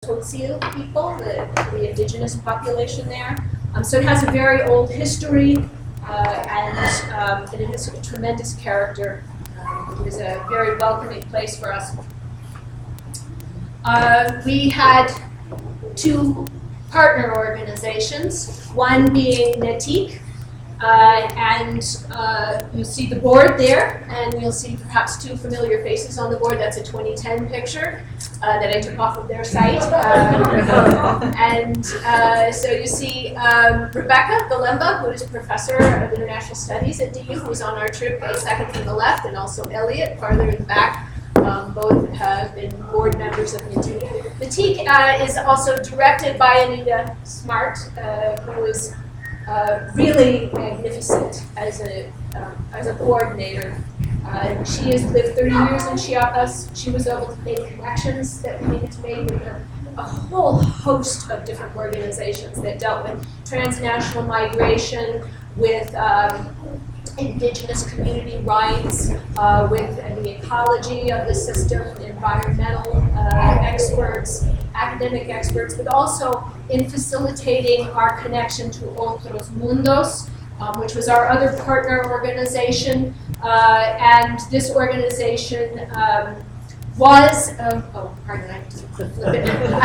Tutsi people, the indigenous population there. So it has a very old history, and it has a tremendous character. It was a very welcoming place for us. We had two partner organizations, one being NETIC, and you see the board there, and you'll see perhaps two familiar faces on the board. That's a 2010 picture that I took off of their site. So you see Rebecca Galemba, who is a professor of international studies at DU, who's on our trip, second from the left, and also Elliot, farther in the back. Both have been board members of NETIC. NETIC is also directed by Anita Smart, who is really magnificent as a coordinator. She has lived 30 years in Chiapas. She was able to make connections that we needed to make with a whole host of different organizations that dealt with transnational migration, with indigenous community rights, with the ecology of the system, environmental experts, academic experts, but also in facilitating our connection to Otros Mundos, which was our other partner organization. And this organization was, oh, pardon, I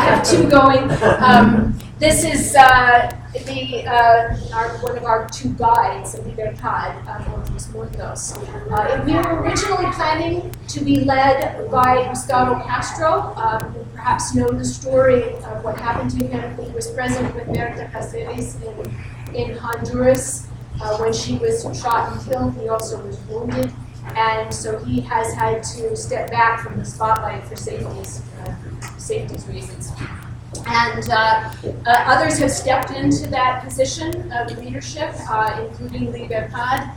have two going. This is one of our two guides, Libertad, Otros Mundos. We were originally planning to be led by Gustavo Castro, who perhaps know the story of what happened to him. He was present with Berta Cáceres in Honduras when she was shot and killed. He also was wounded, and so he has had to step back from the spotlight for safety reasons. And others have stepped into that position of leadership, including Libertad.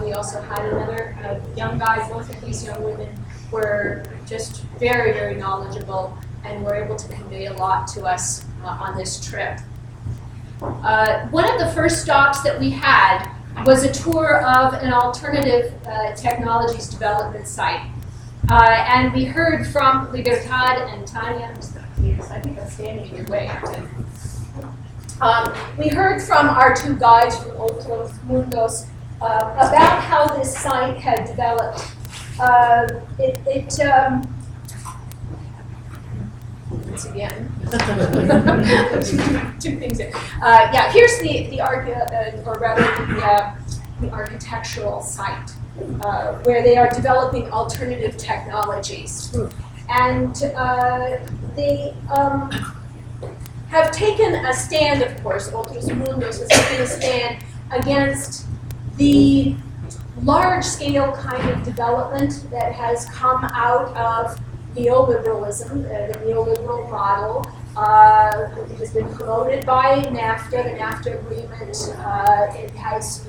We also had another young guy. Both of these young women were just very, very knowledgeable and were able to convey a lot to us on this trip. One of the first stops that we had was a tour of an alternative technologies development site. And we heard from Libertad and Tanya. I think I'm standing in your way. We heard from our two guides from Otros Mundos about how this site had developed. Once again, two things here. Yeah, here's the architectural site where they are developing alternative technologies. And they have taken a stand, of course, Otros Mundos has taken a stand against the large-scale kind of development that has come out of neoliberalism, the neoliberal model. It has been promoted by NAFTA, the NAFTA agreement. It has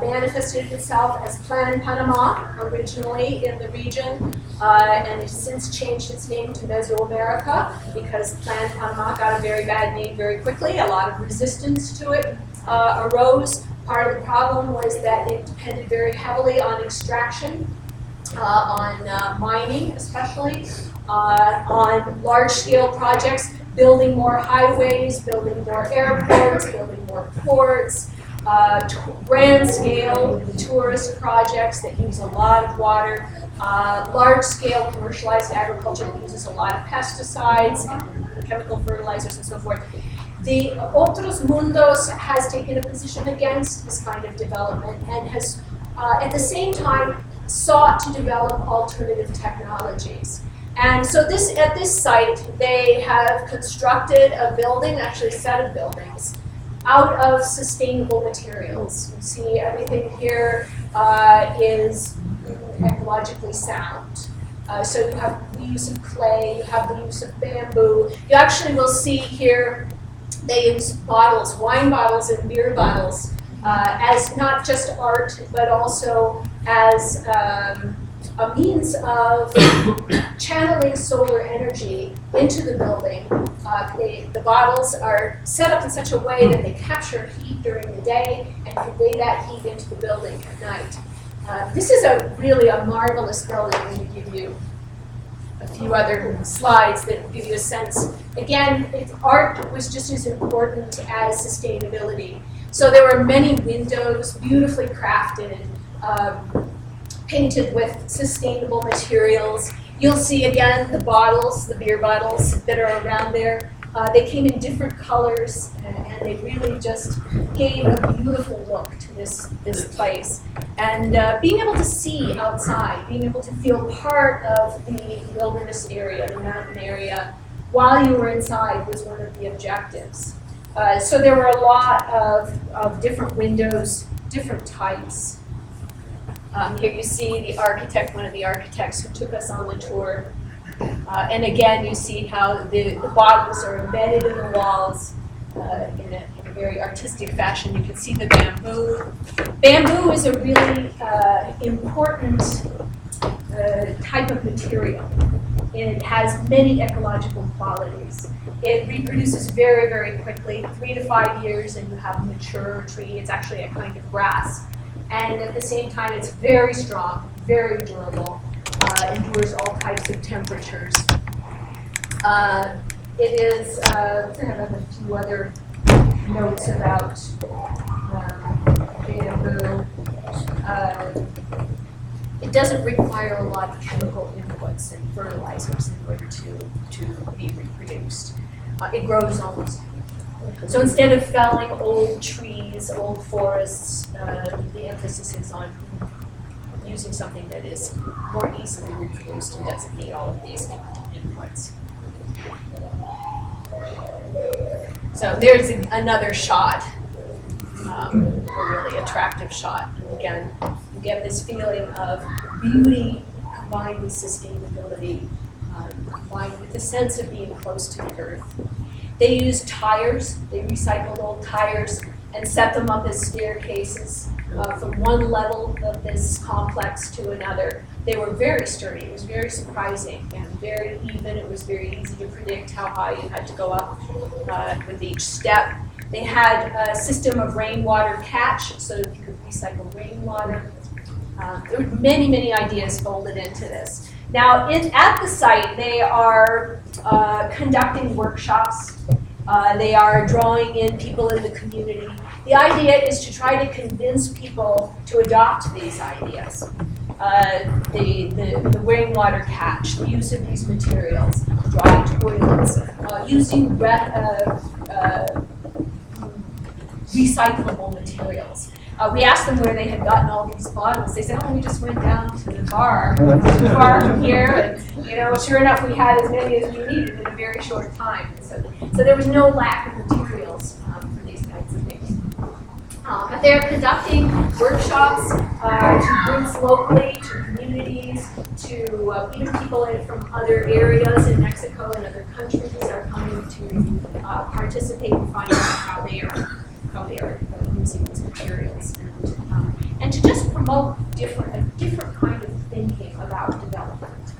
manifested itself as Plan Panama originally in the region, and it has since changed its name to Mesoamerica because Plan Panama got a very bad name very quickly. A lot of resistance to it arose. Part of the problem was that it depended very heavily on extraction, on mining especially, on large-scale projects, building more highways, building more airports, building more ports, grand-scale tourist projects that use a lot of water, large-scale commercialized agriculture that uses a lot of pesticides, and chemical fertilizers, and so forth. The Otros Mundos has taken a position against this kind of development and has, at the same time, sought to develop alternative technologies. And so at this site, they have constructed a building, actually a set of buildings, out of sustainable materials. You see everything here is ecologically sound. So you have the use of clay, you have the use of bamboo. You actually will see here they use bottles, wine bottles and beer bottles, as not just art, but also as a means of channeling solar energy into the building. The bottles are set up in such a way that they capture heat during the day and convey that heat into the building at night. This is really a marvelous building. I'm going to give you a few other slides that give you a sense. Again, art was just as important as sustainability. So there were many windows, beautifully crafted, painted with sustainable materials. You'll see again the bottles, the beer bottles that are around there. They came in different colors, and they really just gave a beautiful look to this place. And being able to see outside, being able to feel part of the wilderness area, the mountain area, while you were inside was one of the objectives. So there were a lot of different windows, different types. Here you see the architect, one of the architects who took us on the tour. And again, you see how the bottles are embedded in the walls in a very artistic fashion. You can see the bamboo. Bamboo is a really important type of material. It has many ecological qualities. It reproduces very, very quickly, 3 to 5 years, and you have a mature tree. It's actually a kind of grass. And at the same time, it's very strong, very durable, endures all types of temperatures. It is, I have a few other notes about bamboo. It doesn't require a lot of chemical inputs and fertilizers in order to be reproduced. It grows almost. So instead of felling old trees, old forests, the emphasis is on using something that is more easily reproduced and doesn't need all of these inputs. So there's another shot, a really attractive shot. And again, you get this feeling of beauty combined with sustainability, combined with the sense of being close to the earth. They used tires, they recycled old tires and set them up as staircases from one level of this complex to another. They were very sturdy, it was very surprising and very even. It was very easy to predict how high you had to go up with each step. They had a system of rainwater catch so that you could recycle rainwater. There were many, many ideas folded into this. Now, at the site, they are conducting workshops. They are drawing in people in the community. The idea is to try to convince people to adopt these ideas. The rainwater catch, the use of these materials, dry toilets, using recyclable materials. We asked them where they had gotten all these bottles. They said, oh, we just went down to the bar, far from here, and sure enough, we had as many as we needed in a very short time. So there was no lack of materials for these kinds of things. But they're conducting workshops to groups locally, to communities, to even people from other areas in Mexico and other countries are coming to participate and find out how they are using these materials, and to just promote a different kind of thinking about development.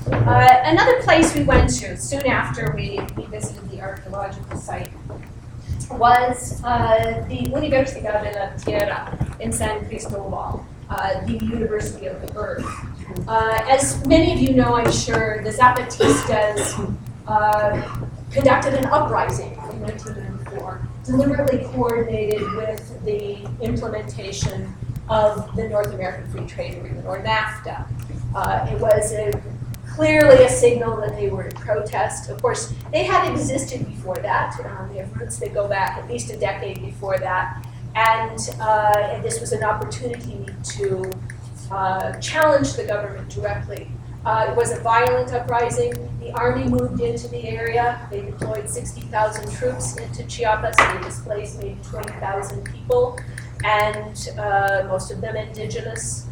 Another place we went to soon after we visited the archaeological site was the Universidad de la Tierra in San Cristobal, the University of the Earth. As many of you know, I'm sure, the Zapatistas conducted an uprising in 1994, deliberately coordinated with the implementation of the North American Free Trade Agreement, or NAFTA. It was clearly a signal that they were in protest. Of course, they had existed before that. They have roots that go back at least a decade before that. And this was an opportunity to challenge the government directly. It was a violent uprising. The army moved into the area. They deployed 60,000 troops into Chiapas. They displaced maybe 20,000 people, and most of them indigenous.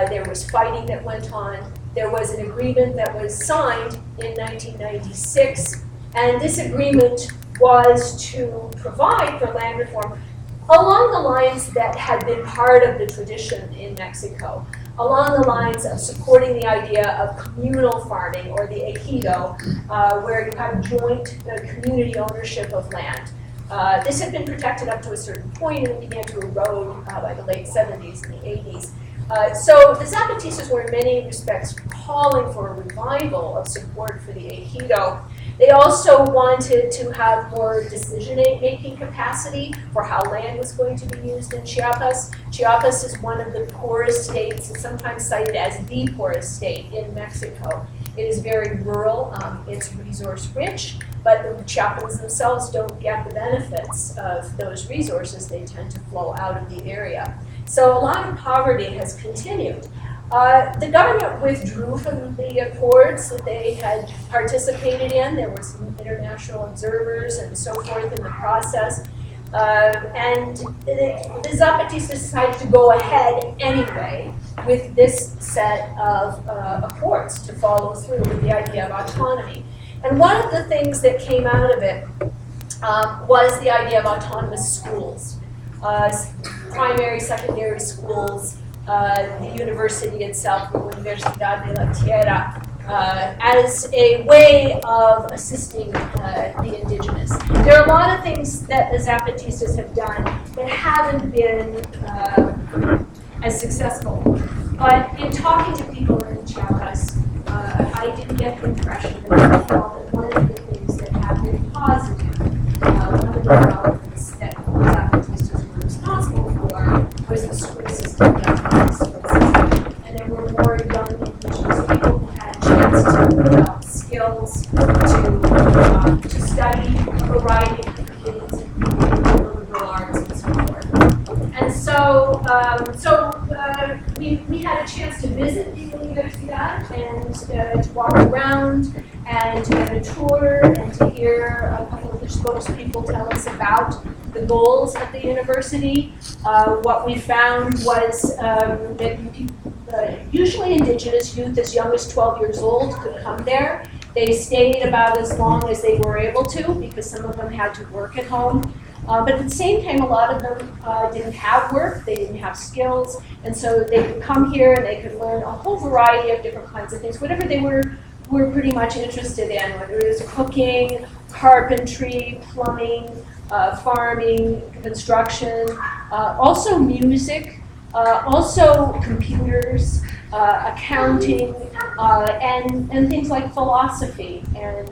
There was fighting that went on. There was an agreement that was signed in 1996, and this agreement was to provide for land reform along the lines that had been part of the tradition in Mexico, along the lines of supporting the idea of communal farming, or the ejido, where you have joint community ownership of land. This had been protected up to a certain point and it began to erode by the late 70s and the 80s. So the Zapatistas were in many respects calling for a revival of support for the ejido. They also wanted to have more decision-making capacity for how land was going to be used in Chiapas. Chiapas is one of the poorest states, and sometimes cited as the poorest state in Mexico. It is very rural, it's resource rich, but the Chiapas themselves don't get the benefits of those resources. They tend to flow out of the area. So a lot of poverty has continued. The government withdrew from the accords that they had participated in. There were some international observers and so forth in the process. And the Zapatistas decided to go ahead anyway with this set of accords to follow through with the idea of autonomy. And one of the things that came out of it was the idea of autonomous schools. Primary, secondary schools, the university itself, the Universidad de la Tierra, as a way of assisting the indigenous. There are a lot of things that the Zapatistas have done that haven't been as successful. But in talking to people in Chiapas, I did get the impression that they felt that one of the things that have been positive, one of the developments that the Zapatistas were responsible for was the school system, and there were more young indigenous people who had a chance to develop skills, to study a variety of things, including liberal arts and so forth. And so, we had a chance to visit the Universidad and to walk around and to get a tour and to hear a couple of the spokespeople tell us about the goals of the university. What we found was that usually indigenous youth as young as 12 years old could come there. They stayed about as long as they were able to because some of them had to work at home. But at the same time, a lot of them didn't have work, they didn't have skills, and so they could come here and they could learn a whole variety of different kinds of things, whatever they were pretty much interested in, whether it was cooking, carpentry, plumbing, farming, construction, also music, also computers, accounting, and things like philosophy and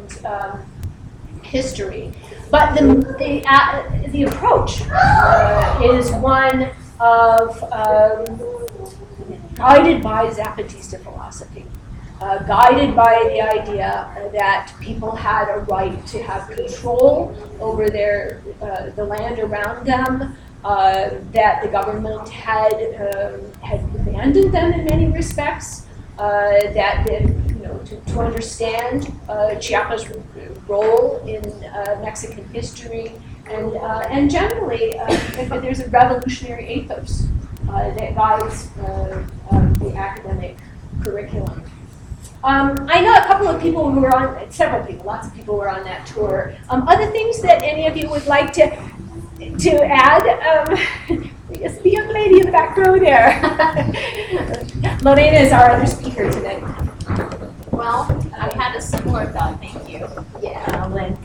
history. But the approach is one of guided by Zapatista philosophy, guided by the idea that people had a right to have control over the land around them, that the government had abandoned them in many respects, to understand Chiapas' role in Mexican history, and generally there's a revolutionary ethos that guides the academic curriculum. I know a couple of people who were on, lots of people were on that tour. Other things that any of you would like to add? Yes, the young lady in the back row there. Lorena is our other speaker today. Well, I had a similar thought, thank you. Yeah. When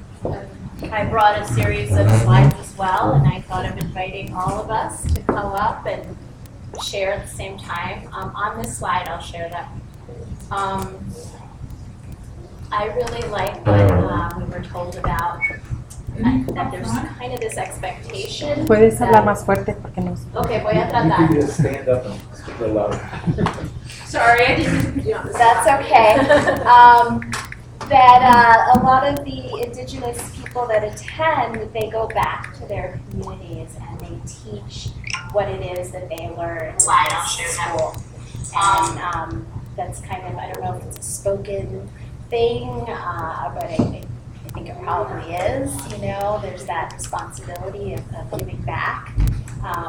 I brought a series of slides as well, and I thought of inviting all of us to come up and share at the same time. On this slide, I'll share that. I really like what we were told about, that there's kind of this expectation. Puedes hablar más fuerte porque no. Okay, voy a tratar. You can just stand up and speak real loud. Sorry, I didn't put you on the That's okay. That a lot of the indigenous people that attend, they go back to their communities and they teach what it is that they learn in school. And that's kind of, I don't know if it's a spoken thing, but I think it probably is. There's that responsibility of giving back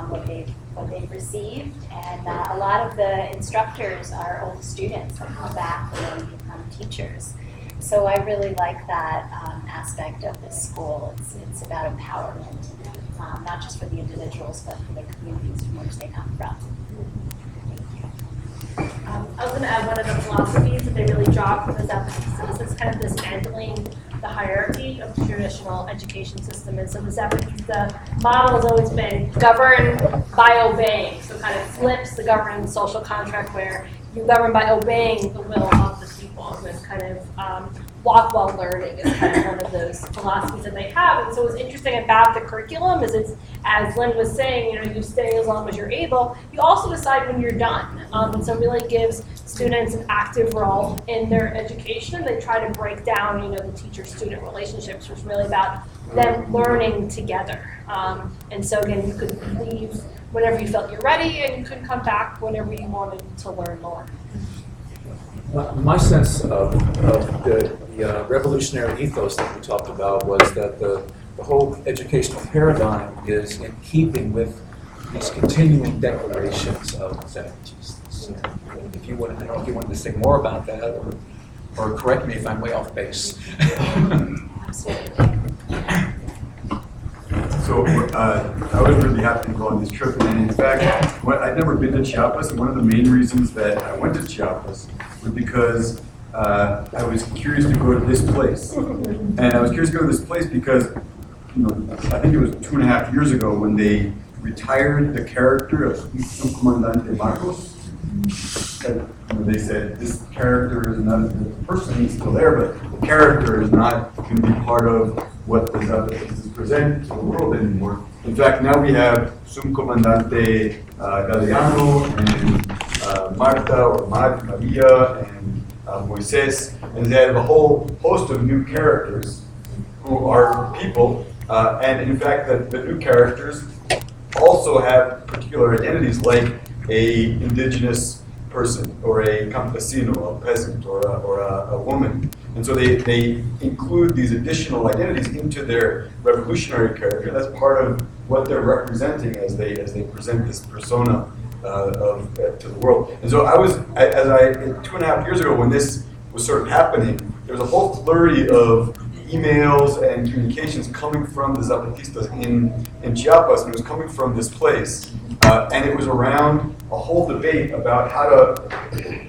what they've received, and a lot of the instructors are old students that come back and then become teachers. So I really like that aspect of this school. It's about empowerment, not just for the individuals, but for the communities from which they come from. I was going to add one of the philosophies that they really draw from the Zapatistas is kind of this handling the hierarchy of the traditional education system. And so the model has always been govern by obeying. So kind of flips the governing social contract where you govern by obeying the will of the people. This kind of walk while learning is kind of one of those philosophies that they have. And so what's interesting about the curriculum is it's, as Lynn was saying, you stay as long as you're able. You also decide when you're done. And so it really gives students an active role in their education. They try to break down, the teacher-student relationships, which is really about them learning together. And so again, you could leave whenever you felt you're ready, and you could come back whenever you wanted to learn more. My sense of the revolutionary ethos that we talked about was that the whole educational paradigm is in keeping with these continuing declarations of Zapatistas. If you want, I don't know if you wanted to say more about that, or correct me if I'm way off base. So I was really happy to go on this trip, and in fact, I'd never been to Chiapas, and one of the main reasons that I went to Chiapas was because I was curious to go to this place. And I was curious to go to this place because, I think it was 2.5 years ago when they retired the character of Comandante Marcos. And, they said this character is not, the person is still there, but the character is not going to be part of what the Zapatistas present to the world anymore. In fact, now we have Subcomandante Galeano and Marta or Maria and Moises, and they have a whole host of new characters who are people, and in fact the new characters also have particular identities, like a indigenous person or a campesino, a peasant, or a woman. And so they include these additional identities into their revolutionary character. That's part of what they're representing as they present this persona to the world. And so 2.5 years ago, when this was sort of happening, there was a whole flurry of emails and communications coming from the Zapatistas in Chiapas, and it was coming from this place. And it was around a whole debate about how to,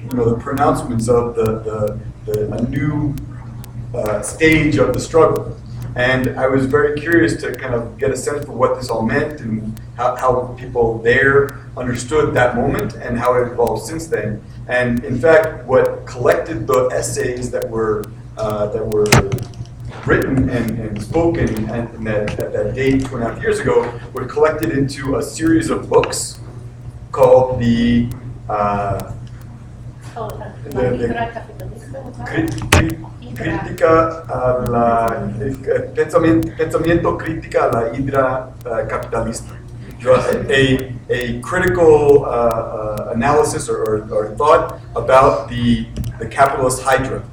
the pronouncements of a new stage of the struggle. And I was very curious to kind of get a sense for what this all meant and how people there understood that moment and how it evolved since then. And in fact, what collected the essays that were written and spoken at that date 2.5 years ago were collected into a series of books called the Crítica a la Pensamiento Crítica a la Hidra Capitalista. A critical analysis or thought about the capitalist hydra.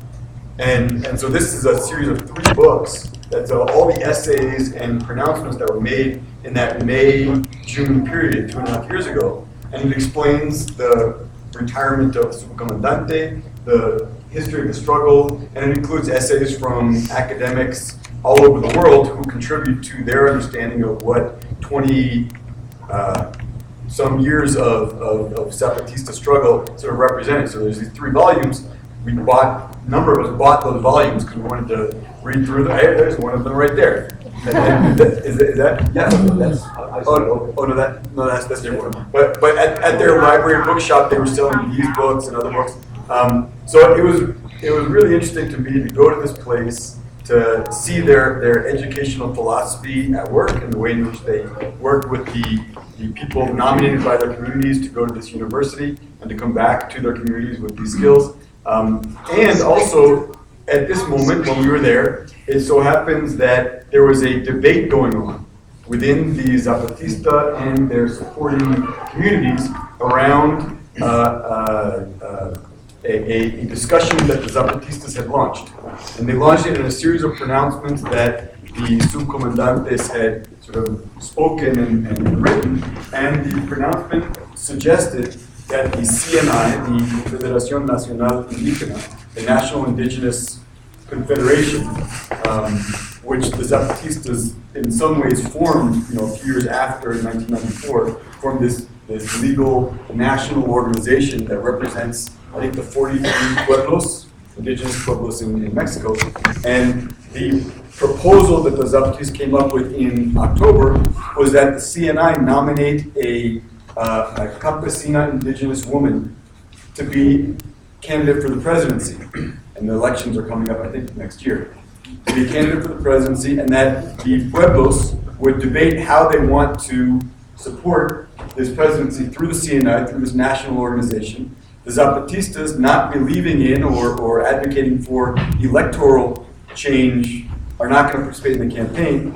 And so this is a series of 3 books. That's all the essays and pronouncements that were made in that May-June period 2.5 years ago. And it explains the retirement of Subcomandante, the history of the struggle, and it includes essays from academics all over the world who contribute to their understanding of what 20 some years of Zapatista struggle sort of represented. So there's these 3 volumes. A number of us bought those volumes because we wanted to read through them. Hey, there's one of them right there. Is that? Yeah. That's different. But at their library bookshop, they were selling these books and other books. So it was really interesting to me to go to this place to see their educational philosophy at work and the way in which they worked with the people nominated by their communities to go to this university and to come back to their communities with these skills. And also, at this moment when we were there, it so happens that there was a debate going on within the Zapatista and their supporting communities around a discussion that the Zapatistas had launched. And they launched it in a series of pronouncements that the subcomandantes had sort of spoken and written. And the pronouncement suggested that the CNI, the Confederación Nacional Indígena, the National Indigenous Confederation, which the Zapatistas in some ways formed, a few years after, in 1994, formed this legal national organization that represents, I think, the 43 pueblos indigenous pueblos in Mexico. And the proposal that the Zapatistas came up with in October was that the CNI nominate a campesina indigenous woman to be candidate for the presidency. And the elections are coming up, I think, next year. To be a candidate for the presidency, and that the pueblos would debate how they want to support this presidency through the CNI, through this national organization. The Zapatistas, not believing in or advocating for electoral change, are not going to participate in the campaign,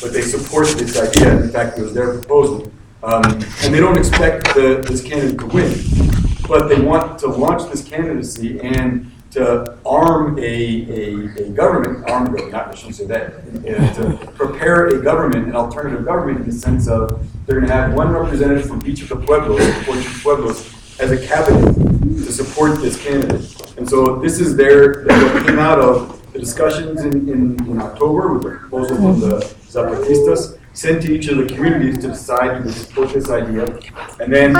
but they support this idea. In fact, it was their proposal. And they don't expect this candidate to win, but they want to launch this candidacy and to arm a government, I shouldn't say that, to prepare a government, an alternative government, in the sense of they're going to have one representative from each of the pueblos, the 14 pueblos, as a cabinet to support this candidate. And so this is what came out of the discussions in October with the proposal from the Zapatistas, sent to each of the communities to decide to support this idea. And then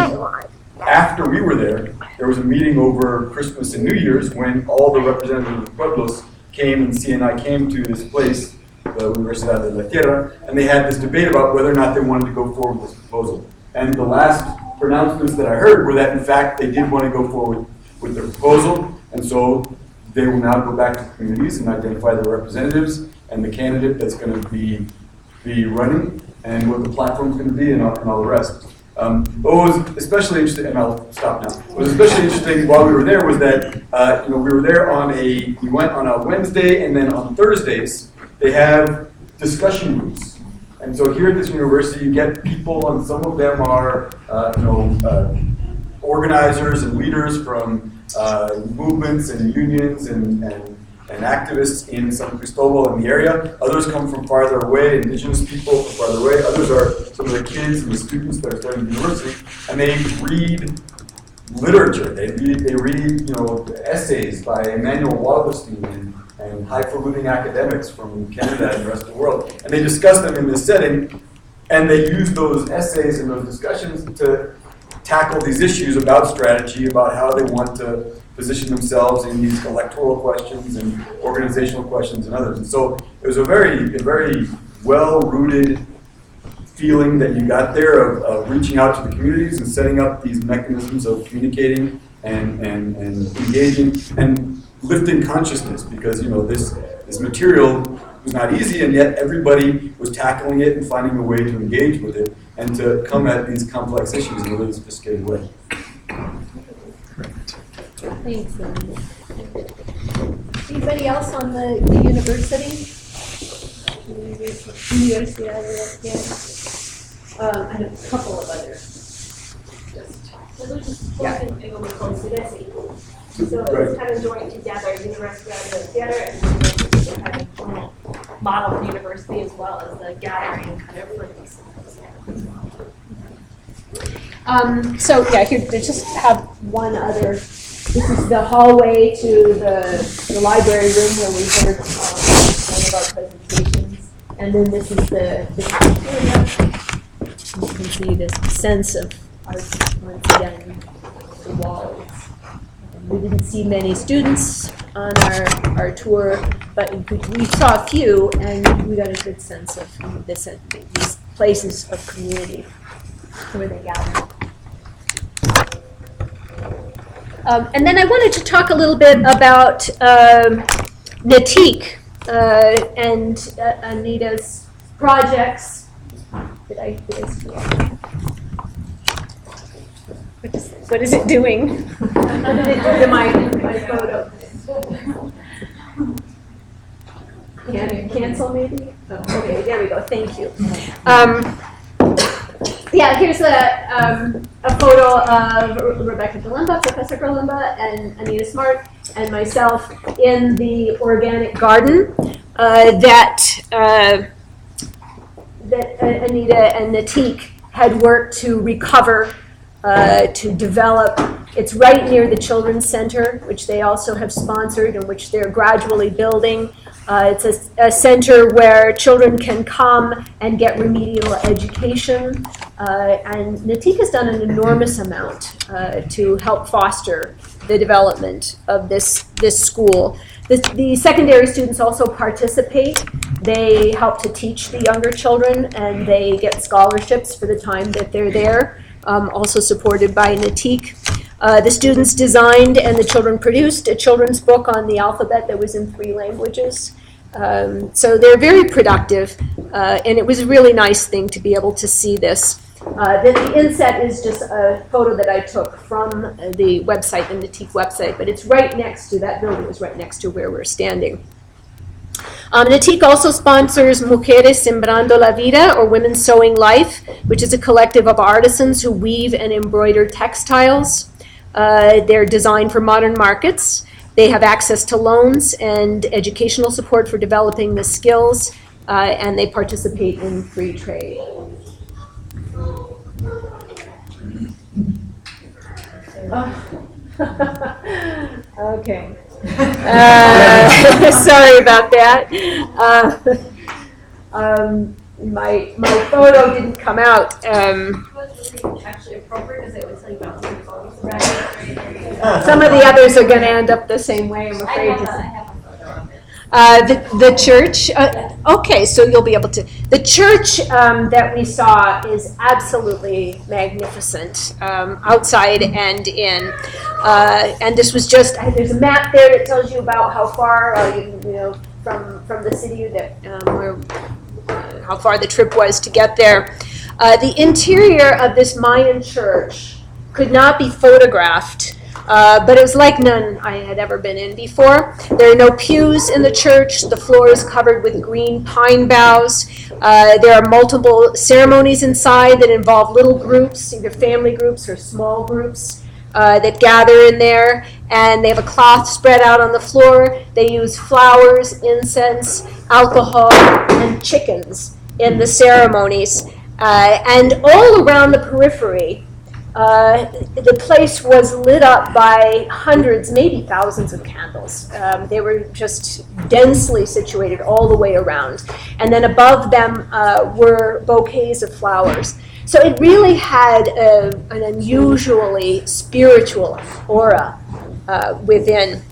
after we were there was a meeting over Christmas and New Year's when all the representatives of the pueblos came, and CNI came to this place, the Universidad de la Tierra, and they had this debate about whether or not they wanted to go forward with this proposal. And the last pronouncements that I heard were that, in fact, they did want to go forward with the proposal, and so they will now go back to the communities and identify their representatives and the candidate that's going to be running and what the platform is going to be and all the rest. What was especially interesting, and I'll stop now, what was especially interesting while we were there was that we were there we went on a Wednesday, and then on Thursdays they have discussion groups. And so here at this university you get people, and some of them are organizers and leaders from movements and unions and activists in San Cristobal and the area. Others come from farther away, indigenous people from farther away. Others are some of the kids and the students that are studying the university, and they read literature. They read essays by Emmanuel Wallerstein and highfalutin academics from Canada and the rest of the world. And they discuss them in this setting, and they use those essays and those discussions to tackle these issues about strategy, about how they want to position themselves in these electoral questions and organizational questions and others. And so it was a very well-rooted feeling that you got there of reaching out to the communities and setting up these mechanisms of communicating and engaging and lifting consciousness, because this material was not easy, and yet everybody was tackling it and finding a way to engage with it and to come at these complex issues in a really sophisticated way. Thanks, Andy. Anybody else on the university? Universidad de la Tierra. I have a couple of others. So it's kind of joined together, Universidad de la Tierra and the kind of model for university, as well as the gathering kind of for these. So yeah, here they just have one other. This is the hallway to the library room where we heard one of our presentations, and then this is the cafeteria. You can see this sense of art once again, the walls. We didn't see many students on our tour, but we saw a few, and we got a good sense of these places of community where they gather. And then I wanted to talk a little bit about Natik and Anita's projects. Did I see it? What is it doing? What did it do to my photo? Cancel maybe? Oh, okay, there we go. Thank you. Yeah, here's a photo of Rebecca Galimba, Professor Galimba, and Anita Smart, and myself in the organic garden that Anita and Natik had worked to recover, to develop. It's right near the Children's Center, which they also have sponsored and which they're gradually building. It's a center where children can come and get remedial education. And Natik has done an enormous amount to help foster the development of this school. The secondary students also participate. They help to teach the younger children, and they get scholarships for the time that they're there, also supported by NATIC. The students designed and the children produced a children's book on the alphabet that was in 3 languages. So they're very productive, and it was a really nice thing to be able to see this. The inset is just a photo that I took from the website, the NATIC website, but it's right next to, that building is right next to where we're standing. NATIC also sponsors Mujeres Sembrando la Vida, or Women Sewing Life, which is a collective of artisans who weave and embroider textiles. They're designed for modern markets. They have access to loans and educational support for developing the skills, and they participate in free trade. Okay. Sorry about that. My photo didn't come out. Actually appropriate because it was like about Some of the others are going to end up the same way, I'm afraid. The church, okay, so you'll be able to. The church that we saw is absolutely magnificent, outside and in. And this was just, there's a map there that tells you about how far, from the city that how far the trip was to get there. The interior of this Mayan church could not be photographed. But it was like none I had ever been in before. There are no pews in the church. The floor is covered with green pine boughs. There are multiple ceremonies inside that involve little groups, either family groups or small groups that gather in there. And they have a cloth spread out on the floor. They use flowers, incense, alcohol, and chickens in the ceremonies. And all around the periphery, the place was lit up by hundreds, maybe thousands of candles. They were just densely situated all the way around. And then above them were bouquets of flowers. So it really had an unusually spiritual aura within.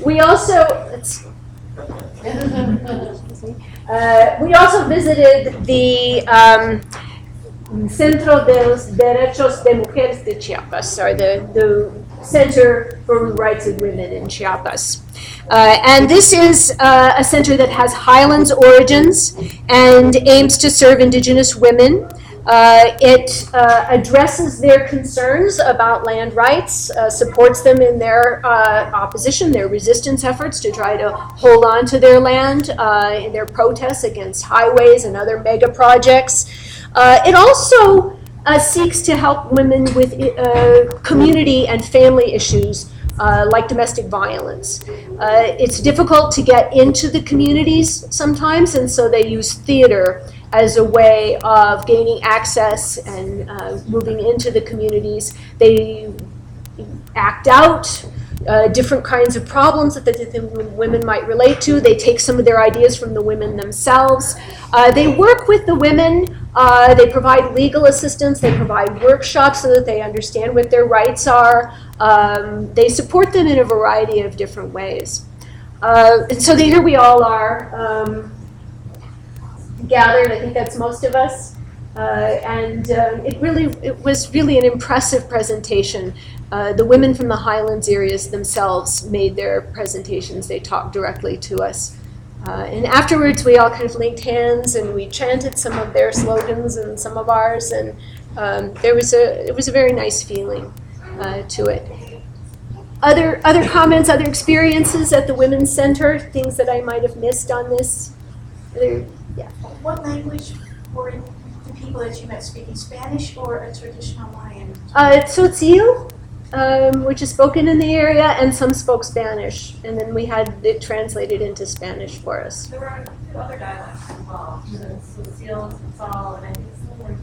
We also visited the Centro de los Derechos de Mujeres de Chiapas, or the Center for Rights of Women in Chiapas. And this is a center that has Highlands origins and aims to serve indigenous women. It addresses their concerns about land rights, supports them in their opposition, their resistance efforts to try to hold on to their land, in their protests against highways and other mega projects. It also seeks to help women with community and family issues like domestic violence. It's difficult to get into the communities sometimes, and so they use theater as a way of gaining access and moving into the communities. They act out different kinds of problems that the women might relate to. They take some of their ideas from the women themselves. They work with the women. They provide legal assistance. They provide workshops so that they understand what their rights are. They support them in a variety of different ways. And so here we all are, gathered. I think that's most of us. It was really an impressive presentation. The women from the Highlands areas themselves made their presentations. They talked directly to us. And afterwards, we all kind of linked hands and we chanted some of their slogans and some of ours. And it was a very nice feeling to it. Other comments, other experiences at the Women's Center, things that I might have missed on this? Yeah. What language were the people that you met speaking, Spanish or a traditional Mayan? Tzotzil, which is spoken in the area, and some spoke Spanish. And then we had it translated into Spanish for us. There were two other dialects as well. Tzotzil, Tzotzal, and I think some more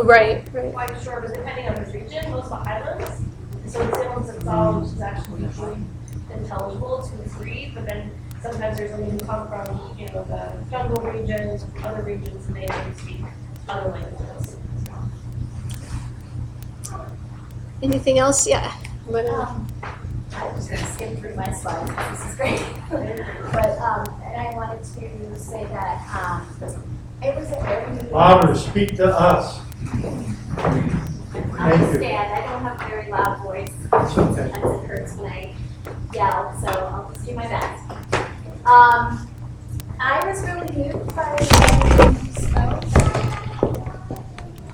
Right. quite sure, but depending on the region, most of the Highlands, Tzotzil and Tzotzal, which is actually usually intelligible to read, but then sometimes there's women who come from, the jungle regions, other regions, and they only speak other languages. Anything else? Yeah. I was going to skim through my slides. This is great. But and I wanted to say that it was a very Louder, speak to us. I understand. I don't have a very loud voice. It's okay. As it hurts when I yell, so I'll just do my best. I was really moved by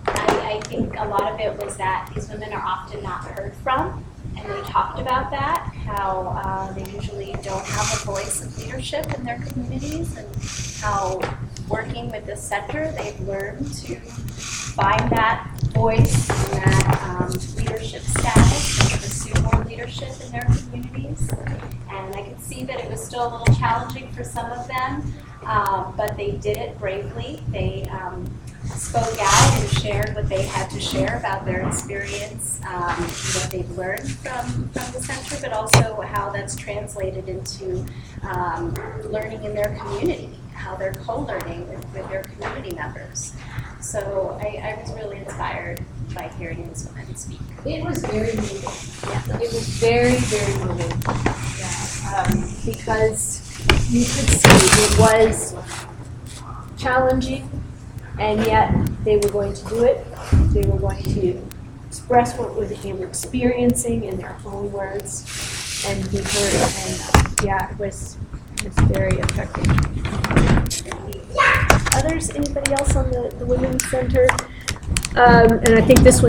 I think a lot of it was that these women are often not heard from, and they talked about that, how they usually don't have a voice of leadership in their communities, and how working with the center, they've learned to find that voice and that leadership status and pursue more leadership in their communities. And I could see that it was still a little challenging for some of them, but they did it bravely. They spoke out and shared what they had to share about their experience, what they've learned from the center, but also how that's translated into learning in their community, how they're co-learning with their community members. So I was really inspired by hearing these women speak. It was very moving. Yeah. It was very, very moving. Yeah. Because you could see it was challenging, and yet they were going to do it. They were going to express what they were experiencing in their own words and be heard. And yeah, it was very effective. Others, anybody else on the Women's Center? And I think this was